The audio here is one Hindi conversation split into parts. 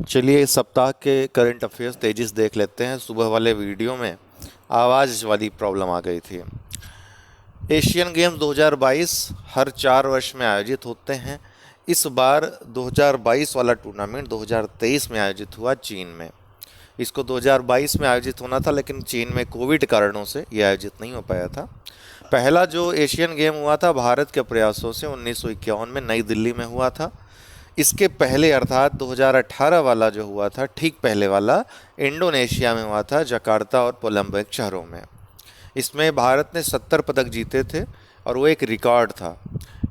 चलिए इस सप्ताह के करंट अफेयर्स तेजी से देख लेते हैं। सुबह वाले वीडियो में आवाज़ वाली प्रॉब्लम आ गई थी। एशियन गेम्स 2022 हर 4 वर्ष में आयोजित होते हैं। इस बार 2022 वाला टूर्नामेंट 2023 में आयोजित हुआ चीन में। इसको 2022 में आयोजित होना था, लेकिन चीन में कोविड कारणों से ये आयोजित नहीं हो पाया था। पहला जो एशियन गेम हुआ था भारत के प्रयासों से 1951 में नई दिल्ली में हुआ था। इसके पहले अर्थात 2018 वाला जो हुआ था, ठीक पहले वाला इंडोनेशिया में हुआ था, जकार्ता और कोलंबो शहरों में। इसमें भारत ने 70 पदक जीते थे और वो एक रिकॉर्ड था।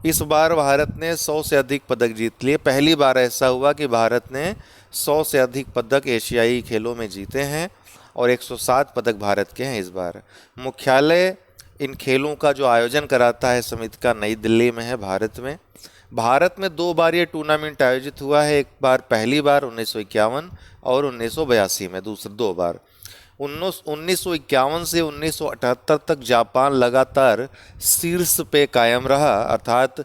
इस बार भारत ने 100 से अधिक पदक जीत लिए। पहली बार ऐसा हुआ कि भारत ने 100 से अधिक पदक एशियाई खेलों में जीते हैं और 107 पदक भारत के हैं इस बार। मुख्यालय इन खेलों का जो आयोजन कराता है समिति का नई दिल्ली में है, भारत में। भारत में 2 बार ये टूर्नामेंट आयोजित हुआ है। एक बार पहली बार 1951 और 1982 में दूसरे 2 बार। 1951 से 1978 तक जापान लगातार शीर्ष पे कायम रहा, अर्थात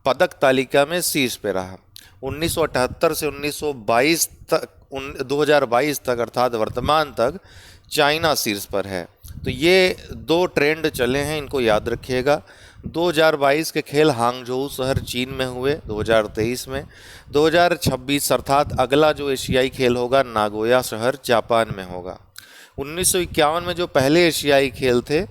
पदक तालिका में शीर्ष पे रहा। 1978 से 1922 तक 2022 तक अर्थात वर्तमान तक चाइना शीर्ष पर है। तो ये 2 ट्रेंड चले हैं, इनको याद रखिएगा। 2022 के खेल हांगझोउ शहर चीन में हुए 2023 में। 2026 अर्थात अगला जो एशियाई खेल होगा नागोया शहर जापान में होगा। 1951 में जो पहले एशियाई खेल थे,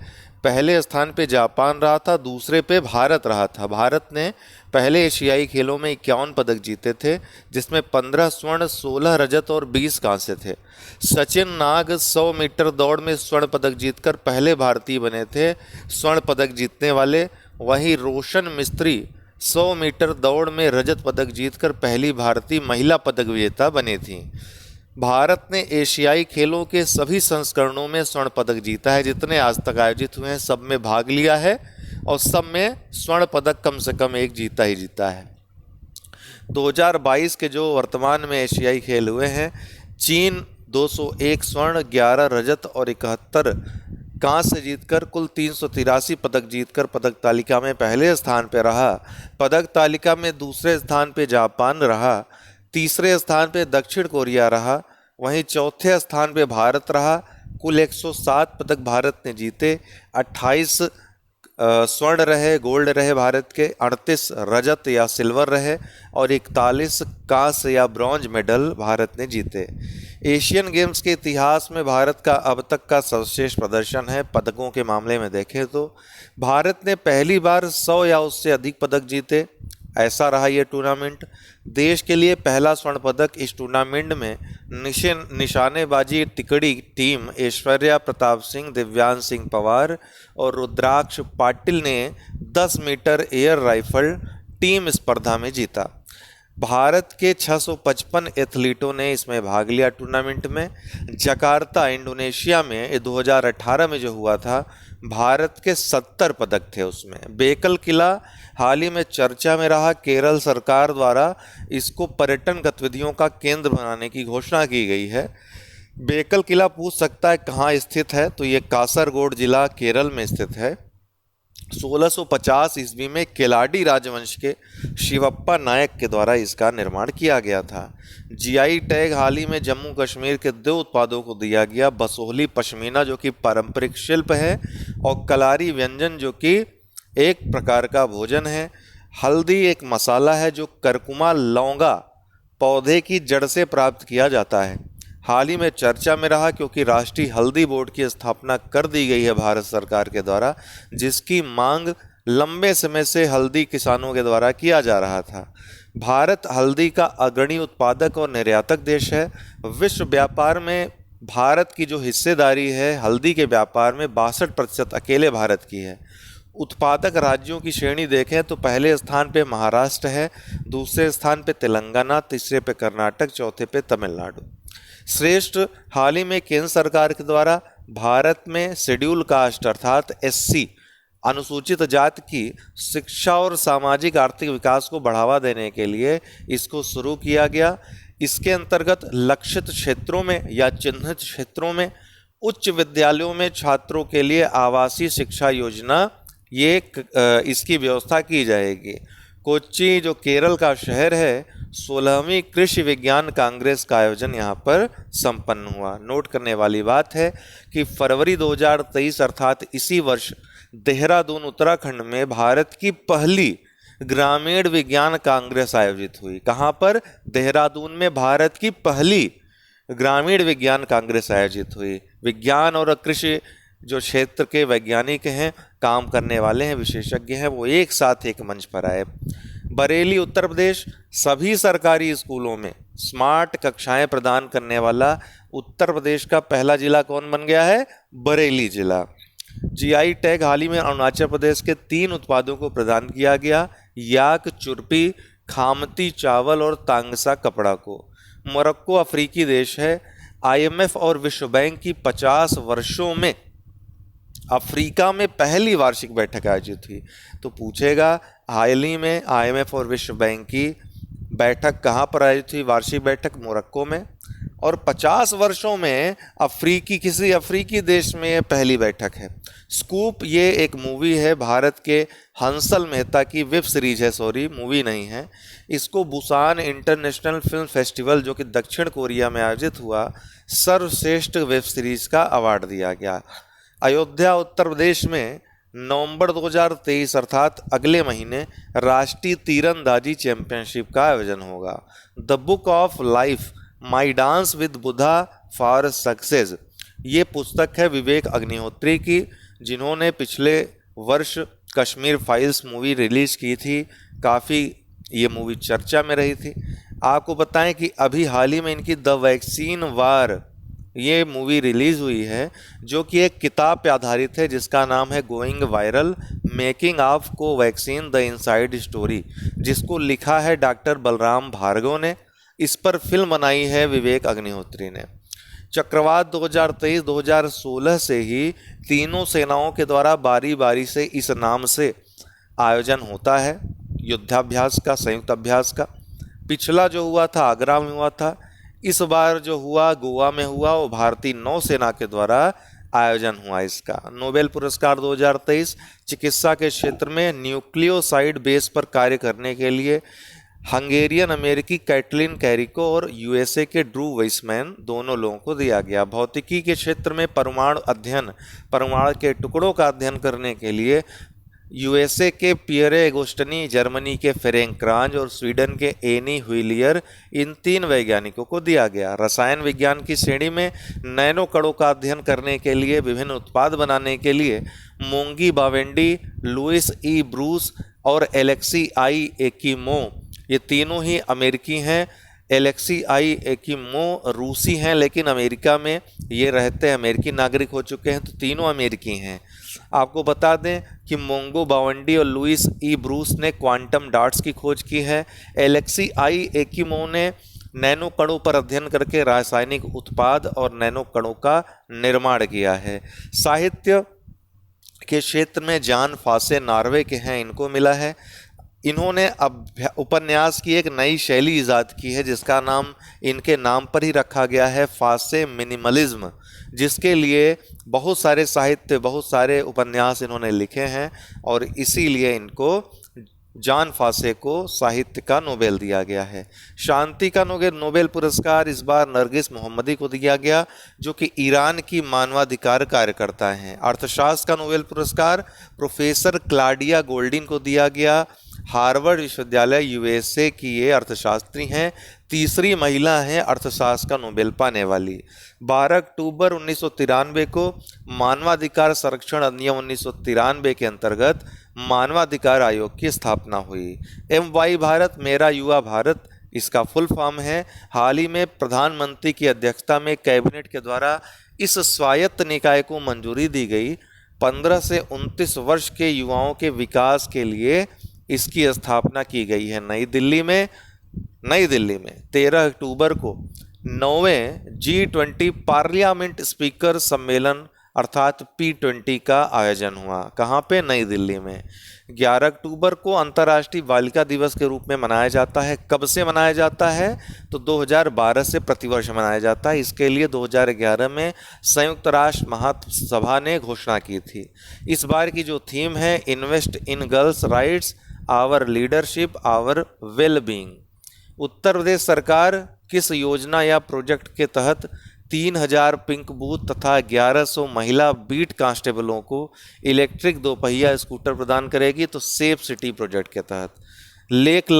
पहले स्थान पे जापान रहा था, दूसरे पे भारत रहा था। भारत ने पहले एशियाई खेलों में 51 पदक जीते थे, जिसमें 15 स्वर्ण, 16 रजत और 20 कांस्य थे। सचिन नाग 100 मीटर दौड़ में स्वर्ण पदक जीतकर पहले भारतीय बने थे स्वर्ण पदक जीतने वाले। वहीं रोशन मिस्त्री 100 मीटर दौड़ में रजत पदक जीतकर पहली भारतीय महिला पदक विजेता बनी थी। भारत ने एशियाई खेलों के सभी संस्करणों में स्वर्ण पदक जीता है। जितने आज तक आयोजित हुए हैं सब में भाग लिया है और सब में स्वर्ण पदक कम से कम एक जीता ही जीता है। 2022 के जो वर्तमान में एशियाई खेल हुए हैं, चीन 201 स्वर्ण, 11 रजत और 71 कांस्य जीतकर कुल 383 पदक जीतकर पदक तालिका में पहले स्थान पर रहा। पदक तालिका में दूसरे स्थान पर जापान रहा, तीसरे स्थान पे दक्षिण कोरिया रहा, वहीं चौथे स्थान पे भारत रहा। कुल 107 पदक भारत ने जीते। 28 स्वर्ण रहे, गोल्ड रहे भारत के, 38 रजत या सिल्वर रहे और 41 कांस्य या ब्रॉन्ज मेडल भारत ने जीते। एशियन गेम्स के इतिहास में भारत का अब तक का सर्वश्रेष्ठ प्रदर्शन है। पदकों के मामले में देखें तो भारत ने पहली बार 100 या उससे अधिक पदक जीते। ऐसा रहा ये टूर्नामेंट। देश के लिए पहला स्वर्ण पदक इस टूर्नामेंट में निशानेबाजी तिकड़ी टीम ऐश्वर्या प्रताप सिंह, दिव्यांश सिंह पवार और रुद्राक्ष पाटिल ने 10 मीटर एयर राइफल टीम स्पर्धा में जीता। भारत के 655 एथलीटों ने इसमें भाग लिया टूर्नामेंट में। जकार्ता इंडोनेशिया में 2018 में जो हुआ था, भारत के 70 पदक थे उसमें। बेकल किला हाल ही में चर्चा में रहा। केरल सरकार द्वारा इसको पर्यटन गतिविधियों का केंद्र बनाने की घोषणा की गई है। बेकल किला पूछ सकता है कहाँ स्थित है, तो ये कासरगोड जिला केरल में स्थित है। 1650 ईस्वी में केलाडी राजवंश के शिवप्पा नायक के द्वारा इसका निर्माण किया गया था। जीआई टैग हाल ही में जम्मू कश्मीर के 2 उत्पादों को दिया गया, बसोहली पश्मीना जो कि पारंपरिक शिल्प है और कलारी व्यंजन जो कि एक प्रकार का भोजन है। हल्दी एक मसाला है जो करकुमा लौंगा पौधे की जड़ से प्राप्त किया जाता है। हाल ही में चर्चा में रहा क्योंकि राष्ट्रीय हल्दी बोर्ड की स्थापना कर दी गई है भारत सरकार के द्वारा, जिसकी मांग लंबे समय से हल्दी किसानों के द्वारा किया जा रहा था। भारत हल्दी का अग्रणी उत्पादक और निर्यातक देश है। विश्व व्यापार में भारत की जो हिस्सेदारी है हल्दी के व्यापार में 62% अकेले भारत की है। उत्पादक राज्यों की श्रेणी देखें तो पहले स्थान पे महाराष्ट्र है, दूसरे स्थान पे तेलंगाना, तीसरे पे कर्नाटक, चौथे पे तमिलनाडु। श्रेष्ठ हाल ही में केंद्र सरकार के द्वारा भारत में शेड्यूल कास्ट अर्थात एससी अनुसूचित जाति की शिक्षा और सामाजिक आर्थिक विकास को बढ़ावा देने के लिए इसको शुरू किया गया। इसके अंतर्गत लक्षित क्षेत्रों में या चिन्हित क्षेत्रों में उच्च विद्यालयों में छात्रों के लिए आवासीय शिक्षा योजना इसकी व्यवस्था की जाएगी। कोच्चि जो केरल का शहर है, 16वीं कृषि विज्ञान कांग्रेस का आयोजन यहाँ पर संपन्न हुआ। नोट करने वाली बात है कि फरवरी 2023 अर्थात इसी वर्ष देहरादून उत्तराखंड में भारत की पहली ग्रामीण विज्ञान कांग्रेस आयोजित हुई। कहाँ पर? देहरादून में भारत की पहली ग्रामीण विज्ञान कांग्रेस आयोजित हुई। विज्ञान और कृषि जो क्षेत्र के वैज्ञानिक हैं, काम करने वाले हैं, विशेषज्ञ हैं, वो एक साथ एक मंच पर आए। बरेली उत्तर प्रदेश, सभी सरकारी स्कूलों में स्मार्ट कक्षाएं प्रदान करने वाला उत्तर प्रदेश का पहला जिला कौन बन गया है? बरेली जिला। जीआई टैग हाल ही में अरुणाचल प्रदेश के 3 उत्पादों को प्रदान किया गया, याक चुरपी, खामती चावल और तांगसा कपड़ा को। मोरक्को अफ्रीकी देश है। आईएमएफ और विश्व बैंक की 50 वर्षों में अफ्रीका में पहली वार्षिक बैठक आयोजित हुई। तो पूछेगा हाल ही में आईएमएफ और विश्व बैंक की बैठक कहाँ पर आयोजित हुई? वार्षिक बैठक मोरक्को में। और 50 वर्षों में किसी अफ्रीकी देश में पहली बैठक है। स्कूप ये एक मूवी है, भारत के हंसल मेहता की वेब सीरीज है, सॉरी मूवी नहीं है। इसको बुसान इंटरनेशनल फिल्म फेस्टिवल जो कि दक्षिण कोरिया में आयोजित हुआ, सर्वश्रेष्ठ वेब सीरीज का अवार्ड दिया गया। अयोध्या उत्तर प्रदेश में नवंबर 2023 अर्थात अगले महीने राष्ट्रीय तीरंदाजी चैंपियनशिप का आयोजन होगा। The book of life, my dance with Buddha for success, ये पुस्तक है विवेक अग्निहोत्री की, जिन्होंने पिछले वर्ष कश्मीर फाइल्स मूवी रिलीज की थी। काफ़ी ये मूवी चर्चा में रही थी। आपको बताएं कि अभी हाल ही में इनकी द वैक्सीन वार ये मूवी रिलीज हुई है, जो कि एक किताब पे आधारित है जिसका नाम है going viral, making of Covaxin the inside story, जिसको लिखा है डॉक्टर बलराम भार्गव ने। इस पर फिल्म बनाई है विवेक अग्निहोत्री ने। चक्रवात 2023-2016 से ही तीनों सेनाओं के द्वारा बारी बारी से इस नाम से आयोजन होता है, युद्धाभ्यास का, संयुक्त अभ्यास का। पिछला जो हुआ था आगरा में हुआ था, इस बार जो हुआ गोवा में हुआ, वो भारतीय नौसेना के द्वारा आयोजन हुआ इसका। नोबेल पुरस्कार 2023 चिकित्सा के क्षेत्र में न्यूक्लियोसाइड बेस पर कार्य करने के लिए हंगेरियन अमेरिकी कैटलिन कैरिको और यूएसए के ड्रू वेइसमैन, दोनों लोगों को दिया गया। भौतिकी के क्षेत्र में परमाणु अध्ययन, परमाणु के टुकड़ों का अध्ययन करने के लिए यूएसए के पियरे एगोस्टनी, जर्मनी के फेरेंक क्रांज और स्वीडन के एनी हुइलियर, इन 3 वैज्ञानिकों को दिया गया। रसायन विज्ञान की श्रेणी में नैनो कणों का अध्ययन करने के लिए, विभिन्न उत्पाद बनाने के लिए मोंगी बावेंडी, लुइस ई ब्रूस और एलेक्सी आई एकिमो, ये तीनों ही अमेरिकी हैं। एलेक्सी आई एकिमो रूसी हैं, लेकिन अमेरिका में ये रहते हैं, अमेरिकी नागरिक हो चुके हैं, तो तीनों अमेरिकी हैं। आपको बता दें कि मोंगो बावंडी और लुइस ई ब्रूस ने क्वांटम डॉट्स की खोज की है। एलेक्सी आई एकिमो ने नैनो कणों पर अध्ययन करके रासायनिक उत्पाद और नैनो कणों का निर्माण किया है। साहित्य के क्षेत्र में जॉन फॉसे नॉर्वे के हैं, इनको मिला है। इन्होंने उपन्यास की एक नई शैली ईजाद की है, जिसका नाम इनके नाम पर ही रखा गया है, फासे मिनिमलिज्म, जिसके लिए बहुत सारे साहित्य, बहुत सारे उपन्यास इन्होंने लिखे हैं और इसीलिए इनको जॉन फॉसे को साहित्य का नोबेल दिया गया है। शांति का नोबेल पुरस्कार इस बार नरगिस मोहम्मदी को दिया गया, जो कि ईरान की मानवाधिकार कार्यकर्ता हैं। अर्थशास्त्र का नोबेल पुरस्कार प्रोफेसर क्लाडिया गोल्डिन को दिया गया। हार्वर्ड विश्वविद्यालय यूएसए की ये अर्थशास्त्री हैं, तीसरी महिला हैं अर्थशास्त्र का नोबेल पाने वाली। 12 अक्टूबर 1993 को मानवाधिकार संरक्षण अधिनियम 1993 के अंतर्गत मानवाधिकार आयोग की स्थापना हुई। MY भारत मेरा युवा भारत इसका फुल फॉर्म है। हाल ही में प्रधानमंत्री की अध्यक्षता में कैबिनेट के द्वारा इस स्वायत्त निकाय को मंजूरी दी गई। 15 से 29 वर्ष के युवाओं के विकास के लिए इसकी स्थापना की गई है नई दिल्ली में 13 अक्टूबर को 9वें G20 पार्लियामेंट स्पीकर सम्मेलन अर्थात P20 का आयोजन हुआ। कहाँ पे? नई दिल्ली में। 11 अक्टूबर को अंतर्राष्ट्रीय बालिका दिवस के रूप में मनाया जाता है। कब से मनाया जाता है? तो 2012 से प्रतिवर्ष मनाया जाता है। इसके लिए 2011 में संयुक्त राष्ट्र महासभा ने घोषणा की थी। इस बार की जो थीम है, invest in girls rights, our leadership, our well being. Uttar Pradesh सरकार किस योजना या प्रोजेक्ट के तहत 3000 पिंक बूथ तथा 1100 महिला बीट कांस्टेबलों को इलेक्ट्रिक दोपहिया स्कूटर प्रदान करेगी? तो सेफ सिटी प्रोजेक्ट के तहत। लेक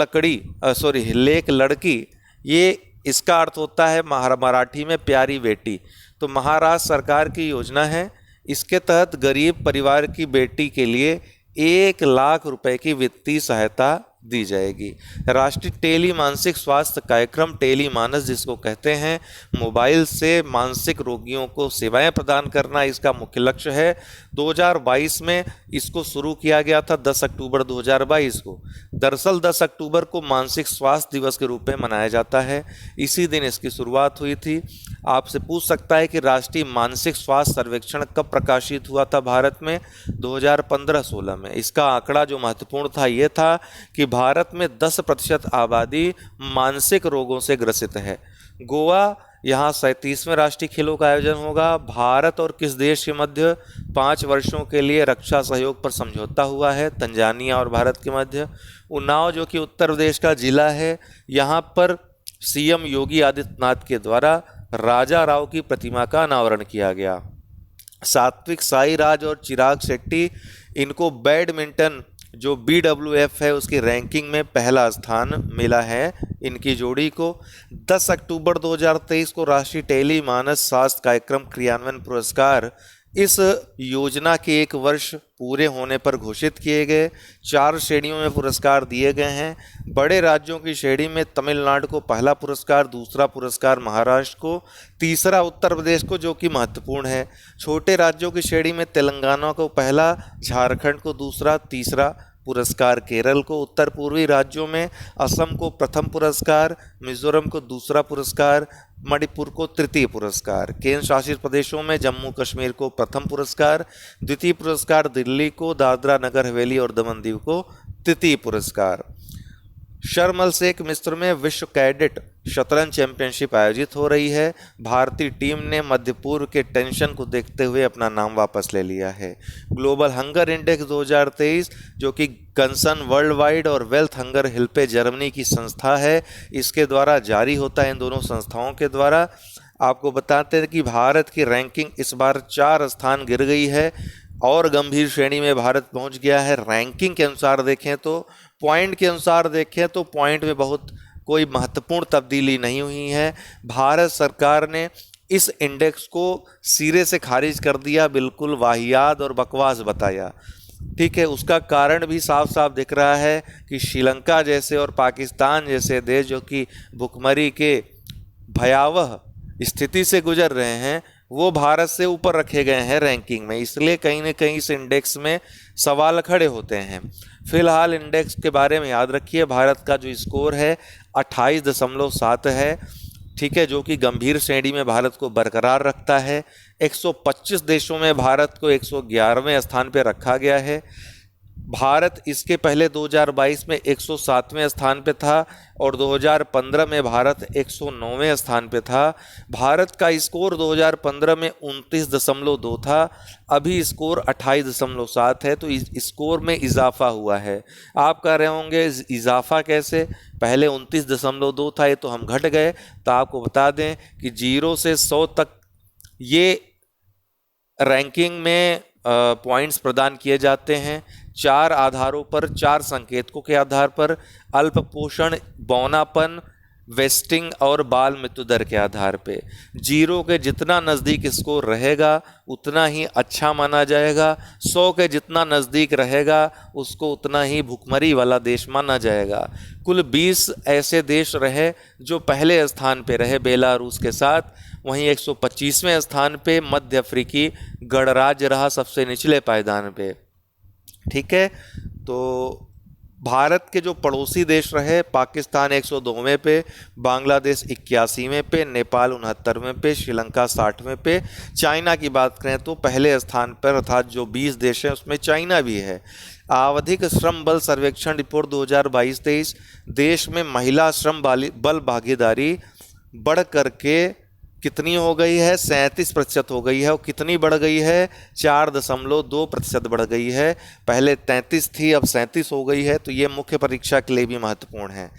लड़की, ये इसका अर्थ होता है मराठी में प्यारी बेटी। तो महाराष्ट्र सरकार की योजना है, इसके तहत गरीब परिवार की बेटी के लिए 1 लाख रुपए की वित्तीय सहायता दी जाएगी। राष्ट्रीय टेली मानसिक स्वास्थ्य कार्यक्रम, टेली मानस जिसको कहते हैं, मोबाइल से मानसिक रोगियों को सेवाएं प्रदान करना इसका मुख्य लक्ष्य है। 2022 में इसको शुरू किया गया था 10 अक्टूबर 2022 को। दरअसल 10 अक्टूबर को मानसिक स्वास्थ्य दिवस के रूप में मनाया जाता है, इसी दिन इसकी शुरुआत हुई थी। आपसे पूछ सकता है कि राष्ट्रीय मानसिक स्वास्थ्य सर्वेक्षण कब प्रकाशित हुआ था भारत में? 2015-16 में। इसका आंकड़ा जो महत्वपूर्ण था ये था कि भारत में 10% आबादी मानसिक रोगों से ग्रसित है। गोवा, यहाँ 37वें राष्ट्रीय खेलों का आयोजन होगा। भारत और किस देश के मध्य 5 वर्षों के लिए रक्षा सहयोग पर समझौता हुआ है? तंजानिया और भारत के मध्य। उन्नाव जो कि उत्तर प्रदेश का जिला है, यहाँ पर सीएम योगी आदित्यनाथ के द्वारा राजा राव की प्रतिमा का अनावरण किया गया। सात्विक साईराज और चिराग शेट्टी, इनको बैडमिंटन जो BWF है उसकी रैंकिंग में पहला स्थान मिला है इनकी जोड़ी को। 10 अक्टूबर 2023 को राष्ट्रीय टेली मानस स्वास्थ्य कार्यक्रम क्रियान्वयन पुरस्कार इस योजना के 1 वर्ष पूरे होने पर घोषित किए गए। 4 श्रेणियों में पुरस्कार दिए गए हैं। बड़े राज्यों की श्रेणी में तमिलनाडु को पहला पुरस्कार, दूसरा पुरस्कार महाराष्ट्र को, तीसरा उत्तर प्रदेश को जो कि महत्वपूर्ण है। छोटे राज्यों की श्रेणी में तेलंगाना को पहला, झारखंड को दूसरा, तीसरा पुरस्कार केरल को। उत्तर पूर्वी राज्यों में असम को प्रथम पुरस्कार, मिजोरम को दूसरा पुरस्कार, मणिपुर को तृतीय पुरस्कार। केंद्र शासित प्रदेशों में जम्मू कश्मीर को प्रथम पुरस्कार, द्वितीय पुरस्कार दिल्ली को, दादरा नगर हवेली और दमन दीव को तृतीय पुरस्कार। शर्म एल शेख मिस्र में विश्व कैडेट शतरंज चैंपियनशिप आयोजित हो रही है। भारतीय टीम ने मध्य पूर्व के टेंशन को देखते हुए अपना नाम वापस ले लिया है। ग्लोबल हंगर इंडेक्स 2023 जो कि कंसर्न वर्ल्ड वाइड और वेल्थ हंगर हिल्पे जर्मनी की संस्था है, इसके द्वारा जारी होता है, इन दोनों संस्थाओं के द्वारा। आपको बताते हैं कि भारत की रैंकिंग इस बार 4 स्थान गिर गई है और गंभीर श्रेणी में भारत पहुंच गया है। रैंकिंग के अनुसार देखें तो, पॉइंट के अनुसार देखें तो पॉइंट में बहुत कोई महत्वपूर्ण तब्दीली नहीं हुई है। भारत सरकार ने इस इंडेक्स को सिरे से खारिज कर दिया, बिल्कुल वाहियात और बकवास बताया। ठीक है, उसका कारण भी साफ साफ दिख रहा है कि श्रीलंका जैसे और पाकिस्तान जैसे देश जो कि भुखमरी के भयावह स्थिति से गुजर रहे हैं, वो भारत से ऊपर रखे गए हैं रैंकिंग में। इसलिए कहीं ना कहीं इस इंडेक्स में सवाल खड़े होते हैं। फिलहाल इंडेक्स के बारे में याद रखिए, भारत का जो स्कोर है 28.7 है। ठीक है, जो कि गंभीर श्रेणी में भारत को बरकरार रखता है। 125 देशों में भारत को 111वें स्थान पर रखा गया है। भारत इसके पहले 2022 में 107वें स्थान पे था और 2015 में भारत 109वें स्थान पे था। भारत का स्कोर 2015 में 29.2 था, अभी स्कोर 28.7 है, तो इस स्कोर में इजाफा हुआ है। आप कह रहे होंगे इजाफा कैसे, पहले 29.2 था, ये तो हम घट गए। तो आपको बता दें कि 0 से 100 तक ये रैंकिंग में पॉइंट्स प्रदान किए जाते हैं 4 आधारों पर, 4 संकेतकों के आधार पर: अल्प पोषण, बौनापन, वेस्टिंग और बाल मृत्यु दर के आधार पे। 0 के जितना नज़दीक स्कोर रहेगा उतना ही अच्छा माना जाएगा, 100 के जितना नज़दीक रहेगा उसको उतना ही भुखमरी वाला देश माना जाएगा। कुल 20 ऐसे देश रहे जो पहले स्थान पे रहे बेलारूस के साथ, वहीं 125वें स्थान पे मध्य अफ्रीकी गणराज्य रहा सबसे निचले पायदान पे। ठीक है, तो भारत के जो पड़ोसी देश रहे, पाकिस्तान 102वें पे, बांग्लादेश 81वें पे, नेपाल 69वें पे, श्रीलंका 60वें पे। चाइना की बात करें तो पहले स्थान पर, अर्थात जो 20 देश हैं उसमें चाइना भी है। आवधिक श्रम बल सर्वेक्षण रिपोर्ट 2022-23, देश में महिला श्रम बल भागीदारी बढ़ करके कितनी हो गई है? 37% हो गई है। और कितनी बढ़ गई है? 4.2% बढ़ गई है। पहले 33 थी, अब 37 हो गई है। तो ये मुख्य परीक्षा के लिए भी महत्वपूर्ण है।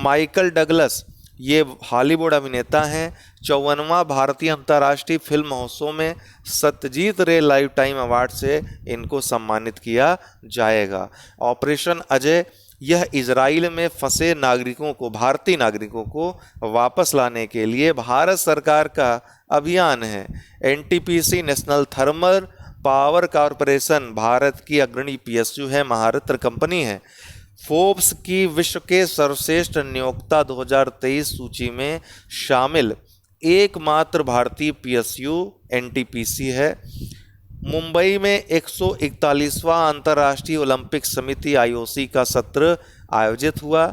माइकल डगलस, ये हॉलीवुड अभिनेता हैं। 54वां भारतीय अंतर्राष्ट्रीय फिल्म महोत्सव में सत्यजीत रे लाइफ टाइम अवार्ड से इनको सम्मानित किया जाएगा। ऑपरेशन अजय, यह इजराइल में फंसे नागरिकों को, भारतीय नागरिकों को वापस लाने के लिए भारत सरकार का अभियान है। NTPC, national thermal power corporation, Bharat की अग्रणी पीएसयू है, महारत्न कंपनी है। फोर्ब्स की विश्व के सर्वश्रेष्ठ नियोक्ता 2023 सूची में शामिल एकमात्र भारतीय पीएसयू एनटीपीसी है। मुंबई में 141वां अंतर्राष्ट्रीय ओलंपिक समिति आईओसी का सत्र आयोजित हुआ।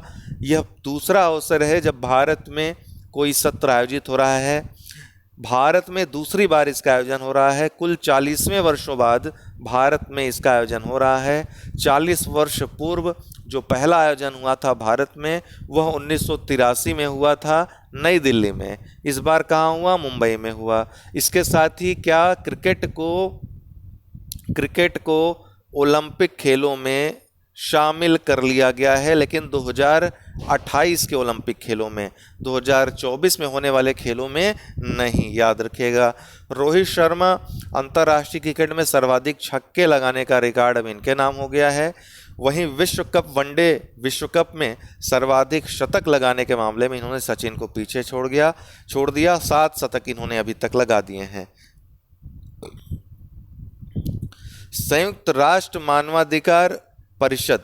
यह दूसरा अवसर है जब भारत में कोई सत्र आयोजित हो रहा है। भारत में दूसरी बार इसका आयोजन हो रहा है। कुल 40वें वर्षों बाद भारत में इसका आयोजन हो रहा है। 40 वर्ष पूर्व जो पहला आयोजन हुआ था भारत में, वह 1983 में हुआ था नई दिल्ली में। इस बार कहाँ हुआ? मुंबई में हुआ। इसके साथ ही क्या क्रिकेट को ओलंपिक खेलों में शामिल कर लिया गया है, लेकिन 2028 के ओलंपिक खेलों में, 2024 में होने वाले खेलों में नहीं, याद रखिएगा। रोहित शर्मा अंतर्राष्ट्रीय क्रिकेट में सर्वाधिक छक्के लगाने का रिकॉर्ड अब इनके नाम हो गया है। वहीं विश्व कप, वनडे विश्व कप में सर्वाधिक शतक लगाने के मामले में इन्होंने सचिन को पीछे छोड़ दिया। 7 शतक इन्होंने अभी तक लगा दिए हैं। संयुक्त राष्ट्र मानवाधिकार परिषद,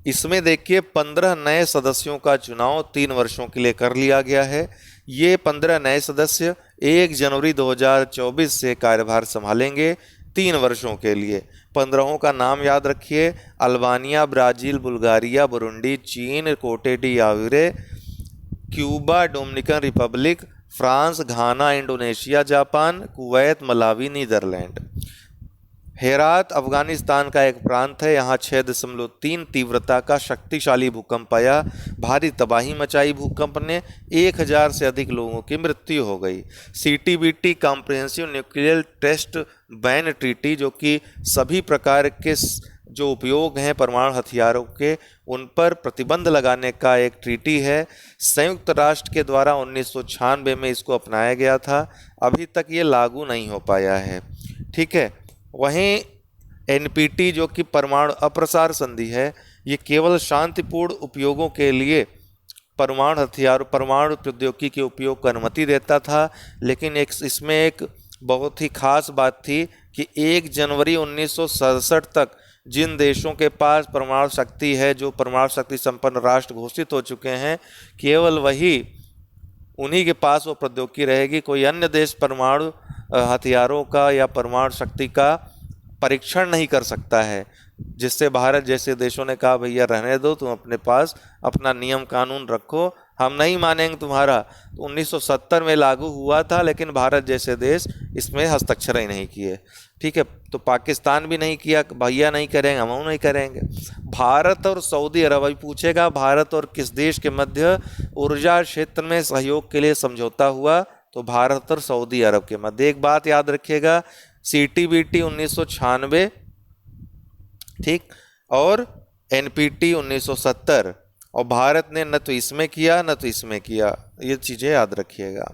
इसमें देखिए 15 नए सदस्यों का चुनाव 3 वर्षों के लिए कर लिया गया है। ये 15 नए सदस्य 1 जनवरी 2024 से कार्यभार संभालेंगे 3 वर्षों के लिए। 15 का नाम याद रखिए: अल्बानिया, ब्राज़ील, बुल्गारिया, बुरुंडी, चीन, Cote d'Ivoire, Cuba, Dominican Republic, France, Ghana, Indonesia, Japan, Kuwait, Malawi, Netherland. Herat Afghanistan का एक प्रांत है। यहाँ 6.3 तीव्रता का शक्तिशाली भूकंप आया। भारी तबाही मचाई भूकंप ने, 1000 से अधिक लोगों की मृत्यु हो गई। CTBT comprehensive nuclear test ban treaty, जो कि सभी प्रकार के जो उपयोग हैं परमाणु हथियारों के, उन पर प्रतिबंध लगाने का एक ट्रीटी है। संयुक्त राष्ट्र के द्वारा 1996 में इसको अपनाया गया था। अभी तक ये लागू नहीं हो पाया है। ठीक है। वहीं एनपीटी, जो कि परमाणु अप्रसार संधि है, ये केवल शांतिपूर्ण उपयोगों के लिए परमाणु हथियार, परमाणु प्रौद्योगिकी के उपयोग की अनुमति देता था। लेकिन इसमें एक बहुत ही खास बात थी कि 1 जनवरी 1967 तक जिन देशों के पास परमाणु शक्ति है, जो परमाणु शक्ति संपन्न राष्ट्र घोषित हो चुके हैं, केवल उन्हीं के पास वो प्रौद्योगिकी रहेगी। कोई अन्य देश परमाणु हथियारों का या परमाणु शक्ति का परीक्षण नहीं कर सकता है, जिससे भारत जैसे देशों ने कहा भैया रहने दो, तुम अपने पास अपना नियम कानून रखो, हम नहीं मानेंगे तुम्हारा। तो 1970 में लागू हुआ था, लेकिन भारत जैसे देश इसमें हस्ताक्षर ही नहीं किए। ठीक है। तो पाकिस्तान भी नहीं किया, भैया नहीं करेंगे, हम नहीं करेंगे। भारत और सऊदी अरब, अभी पूछेगा भारत और किस देश के मध्य ऊर्जा क्षेत्र में सहयोग के लिए समझौता हुआ, तो भारत और सऊदी अरब के मध्य। एक बात याद रखिएगा, सीटीबीटी 1996, ठीक, और एनपीटी 1970, और भारत ने न तो इसमें किया न तो इसमें किया। ये चीज़ें याद रखिएगा।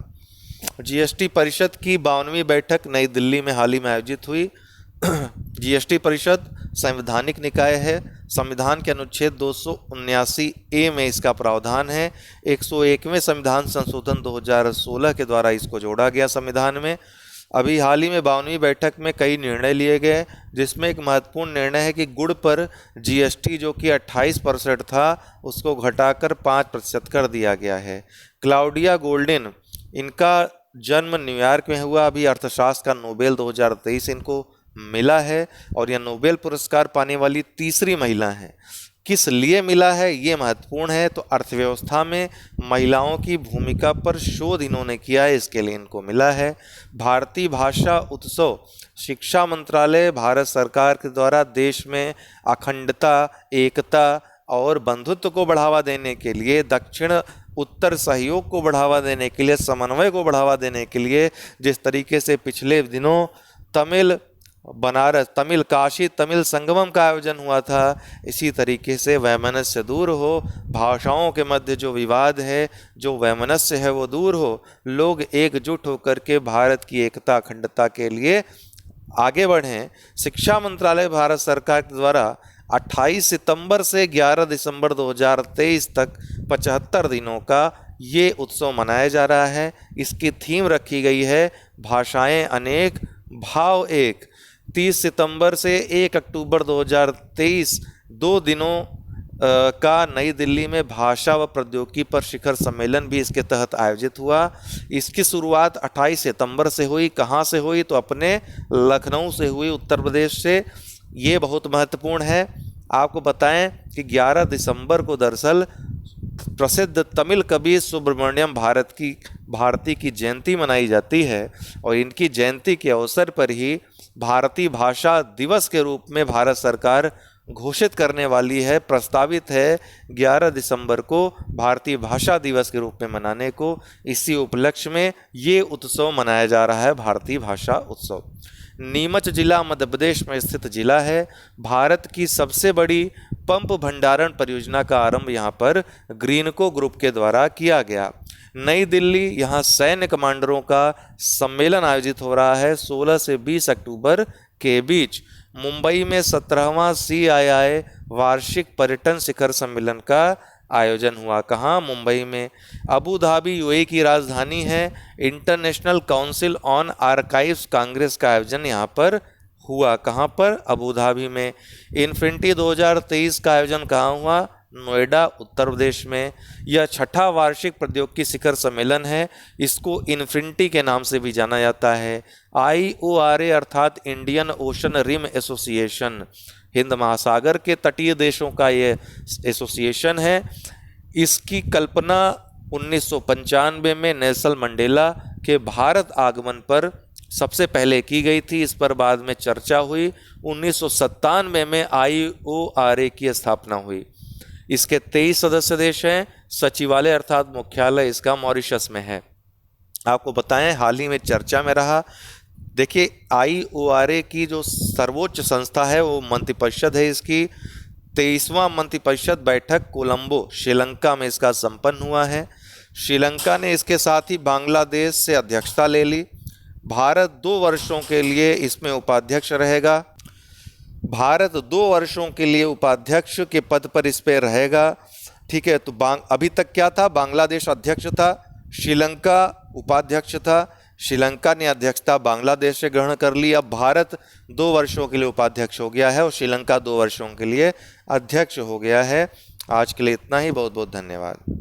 जीएसटी परिषद की 52वीं बैठक नई दिल्ली में हाल ही में आयोजित हुई। जीएसटी परिषद संवैधानिक निकाय है। संविधान के अनुच्छेद 279A में इसका प्रावधान है। 101वें संविधान संशोधन 2016 के द्वारा इसको जोड़ा गया संविधान में। अभी हाल ही में 52वीं बैठक में कई निर्णय लिए गए, जिसमें एक महत्वपूर्ण निर्णय है कि गुड़ पर जीएसटी जो कि 28% था, उसको घटाकर 5% कर दिया गया है। क्लाउडिया गोल्डिन, इनका जन्म न्यूयॉर्क में हुआ। अभी अर्थशास्त्र का नोबेल 2023 इनको मिला है, और यह नोबेल पुरस्कार पाने वाली तीसरी महिला हैं। किस लिए मिला है ये महत्वपूर्ण है। तो अर्थव्यवस्था में महिलाओं की भूमिका पर शोध इन्होंने किया है, इसके लिए इनको मिला है। भारतीय भाषा उत्सव, शिक्षा मंत्रालय भारत सरकार के द्वारा देश में अखंडता, एकता और बंधुत्व को बढ़ावा देने के लिए दक्षिण उत्तर सहयोग को बढ़ावा देने के लिए, समन्वय को बढ़ावा देने के लिए जिस तरीके से पिछले दिनों तमिल बनारस, तमिल काशी, तमिल संगमम का आयोजन हुआ था, इसी तरीके से वैमनस्य दूर हो, भाषाओं के मध्य जो विवाद है, जो वैमनस्य है वो दूर हो, लोग एकजुट होकर के भारत की एकता अखंडता के लिए आगे बढ़ें। शिक्षा मंत्रालय भारत सरकार के द्वारा 28 सितंबर से 11 दिसंबर 2023 तक 75 दिनों का ये उत्सव मनाया जा रहा है। इसकी थीम रखी गई है भाषाएं अनेक, भाव एक। 30 सितंबर से 1 अक्टूबर 2023 2 दिनों का नई दिल्ली में भाषा व प्रौद्योगिकी पर शिखर सम्मेलन भी इसके तहत आयोजित हुआ। इसकी शुरुआत 28 सितंबर से हुई। कहाँ से हुई? तो अपने लखनऊ से हुई, उत्तर प्रदेश से। ये बहुत महत्वपूर्ण है। आपको बताएं कि 11 दिसंबर को दरअसल प्रसिद्ध तमिल कवि सुब्रमण्यम भारती की जयंती मनाई जाती है और इनकी जयंती के अवसर पर ही भारतीय भाषा दिवस के रूप में भारत सरकार घोषित करने वाली है। प्रस्तावित है 11 दिसंबर को भारतीय भाषा दिवस के रूप में मनाने को। इसी उपलक्ष्य में ये उत्सव मनाया जा रहा है, भारतीय भाषा उत्सव। नीमच जिला मध्य प्रदेश में स्थित जिला है। भारत की सबसे बड़ी पंप भंडारण परियोजना का आरंभ यहाँ पर ग्रीनको ग्रुप के द्वारा किया गया। नई दिल्ली, यहाँ सैन्य कमांडरों का सम्मेलन आयोजित हो रहा है 16 से 20 अक्टूबर के बीच। मुंबई में 17वां CII वार्षिक पर्यटन शिखर सम्मेलन का आयोजन हुआ। कहाँ? मुंबई में। अबू धाबी UAE की राजधानी है। International council on archives Congress का आयोजन यहाँ पर हुआ। कहाँ पर? अबू धाबी में। इन्फिनिटी 2023 का आयोजन कहाँ हुआ? नोएडा, उत्तर प्रदेश में। यह 6ठा वार्षिक प्रौद्योगिकी शिखर सम्मेलन है। इसको इन्फिनिटी के नाम से भी जाना जाता है। IORA अर्थात इंडियन ओशन रिम एसोसिएशन, हिंद महासागर के तटीय देशों का ये एसोसिएशन है। इसकी कल्पना 1995 में नेल्सन मंडेला के भारत आगमन पर सबसे पहले की गई थी। इस पर बाद में चर्चा हुई। 1997 में IORA की स्थापना हुई। इसके 23 सदस्य देश हैं। सचिवालय अर्थात मुख्यालय इसका मॉरिशस में है। आपको बताएं, हाल ही में चर्चा में रहा। देखिए, IORA की जो सर्वोच्च संस्था है वो मंत्रिपरिषद है। इसकी 23वां मंत्रिपरिषद बैठक कोलंबो, श्रीलंका में इसका संपन्न हुआ है। श्रीलंका ने इसके साथ ही बांग्लादेश से अध्यक्षता ले ली। भारत 2 वर्षों के लिए इसमें उपाध्यक्ष रहेगा। भारत 2 वर्षों के लिए उपाध्यक्ष के पद पर इस पे रहेगा। ठीक है, तो अभी तक क्या था? बांग्लादेश अध्यक्ष था, श्रीलंका उपाध्यक्ष था। श्रीलंका ने अध्यक्षता बांग्लादेश से ग्रहण कर ली। अब भारत 2 वर्षों के लिए उपाध्यक्ष हो गया है और श्रीलंका 2 वर्षों के लिए अध्यक्ष हो गया है। आज के लिए इतना ही। बहुत बहुत धन्यवाद।